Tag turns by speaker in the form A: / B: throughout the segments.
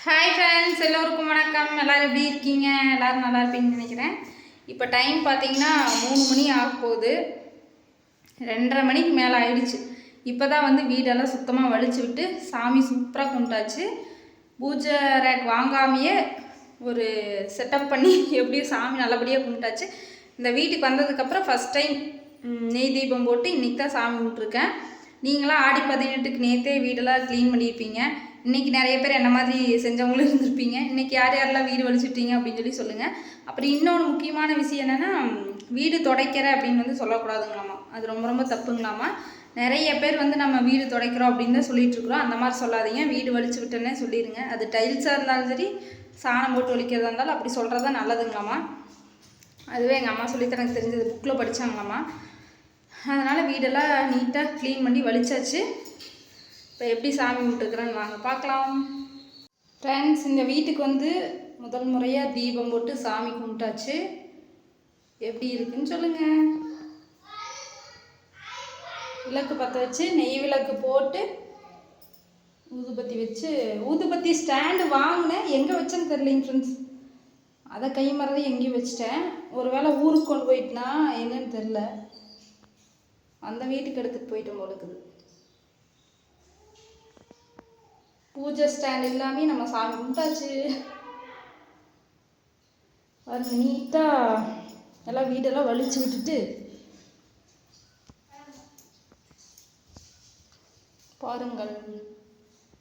A: Hi friends, எல்லோருக்கும் வணக்கம். எல்லோரும் எப்படி இருக்கீங்க? எல்லோரும் நல்லா இருப்பீங்கன்னு நினைக்கிறேன். இப்போ டைம் பார்த்தீங்கன்னா 3 மணி ஆக போகுது. 2:30 மணிக்கு மேலே ஆயிடுச்சு. இப்போ தான் வந்து வீடெல்லாம் சுத்தமாக வலிச்சு விட்டு சாமி சூப்பராக கும்பிட்டாச்சு. பூஜை ரேக் வாங்காமையே ஒரு செட்டப் பண்ணி எப்படியும் சாமி நல்லபடியாக கும்பிட்டாச்சு. இந்த வீட்டுக்கு வந்ததுக்கப்புறம் ஃபஸ்ட் டைம் நெய் தீபம் போட்டு இன்றைக்கி தான் சாமி கும்பிட்ருக்கேன். நீங்களாம் ஆடி 18க்கு நேற்றே வீடெல்லாம் க்ளீன் பண்ணியிருப்பீங்க. இன்றைக்கி நிறைய பேர் என்ன மாதிரி செஞ்சவங்களும் இருந்திருப்பீங்க. இன்றைக்கி யார் யாரெல்லாம் வீடு வலிச்சுட்டீங்க அப்படின்னு சொல்லுங்கள். அப்புறம் இன்னொன்று முக்கியமான விஷயம் என்னென்னா, வீடு துடைக்கிற அப்படின்னு வந்து சொல்லக்கூடாதுங்களாமா. அது ரொம்ப ரொம்ப தப்புங்களாமா. நிறைய பேர் வந்து நம்ம வீடு துடைக்கிறோம் அப்படின்னு தான் சொல்லிகிட்ருக்குறோம். அந்த மாதிரி சொல்லாதீங்க. வீடு வலிச்சு விட்டேன்னே சொல்லிடுங்க. அது டைல்ஸாக இருந்தாலும் சரி, சாணம் போட்டு வலிக்கிறதா இருந்தாலும் அப்படி சொல்கிறது தான் நல்லதுங்களாமா. அதுவே எங்கள் அம்மா சொல்லித்தான் எனக்கு தெரிஞ்சது, புக்கில் படித்தாங்களாமா. அதனால் வீடெல்லாம் நீட்டாக க்ளீன் பண்ணி வலிச்சாச்சு. இப்போ எப்படி சாமி கும்பிட்டுருக்குறேன்னு வாங்க பார்க்கலாம். ஃப்ரெண்ட்ஸ், இந்த வீட்டுக்கு வந்து முதல் முறையாக தீபம் போட்டு சாமி கும்பிட்டாச்சு. எப்படி இருக்குன்னு சொல்லுங்கள். விளக்கு பற்ற வச்சு நெய் விளக்கு போட்டு ஊதுபத்தி வச்சு, ஊதுபத்தி ஸ்டாண்டு வாங்கினேன், எங்கே வச்சேன்னு தெரியலைங்க ஃப்ரெண்ட்ஸ். அதை கை மறந்து எங்கேயும் வச்சிட்டேன். ஒரு வேளை ஊருக்கு கொண்டு போயிட்டுனா என்னன்னு தெரில. அந்த வீட்டுக்கு எடுத்துகிட்டு போயிட்டோம் போலுக்குது. பூஜை ஸ்டாண்ட் எல்லாமே நம்ம சாமி கும்பிட்டாச்சு. அது நீட்டாக எல்லாம் வீடெல்லாம் வலிச்சு விட்டுட்டு பாருங்கள்,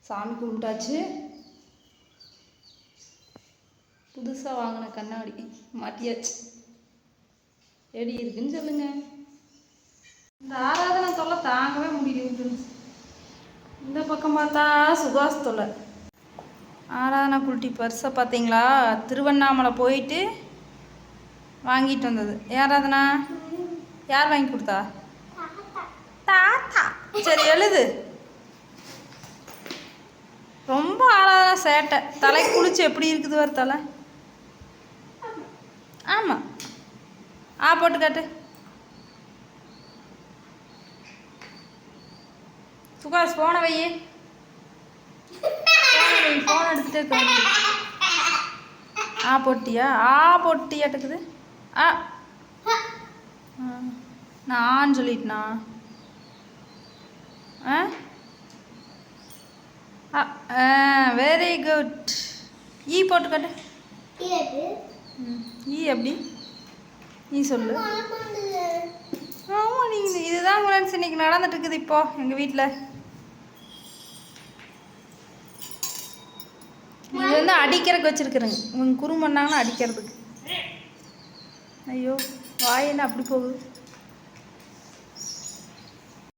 A: சாமி கும்பிட்டாச்சு. புதுசாக வாங்கின கண்ணாடி மாட்டியாச்சு. எப்படி இருக்குன்னு சொல்லுங்கள். இந்த ஆராதனை தொல்லை தாங்கவே முடியல. இந்த பக்கம் பார்த்தா சுகாஸ் தொல்லை. ஆராதனை குட்டி பர்ஸை பார்த்தீங்களா? திருவண்ணாமலை போயிட்டு வாங்கிட்டு வந்தது. ஆராதனா யார் வாங்கி கொடுத்தா? தாத்தா. சரி எழுது. ரொம்ப ஆராதனை சேட்டை. தலை குளிச்சு எப்படி இருக்குது வர தலை? ஆமாம், போட்டு காட்டு. சுகாஸ் போன வை, ஃபோன் எடுத்துகிட்டே போட்டியா? போட்டியாட்டுக்குது. நான் சொல்லிட்டேனா? Very good. போட்டு காட்டு. எப்படி நீ சொல்லு. ஆமாம், நீங்கள் இதுதான் ஃப்ரெண்ட்ஸ் இன்றைக்கி நடந்துட்டு இருக்குது. இப்போது எங்கள் வீட்டில் இது வந்து அடிக்கிறதுக்கு வச்சுருக்குறேங்க. இவங்க குறும் பண்ணாங்கன்னா அடிக்கிறதுக்கு. ஐயோ, வாய் என்ன அப்படி போகுது.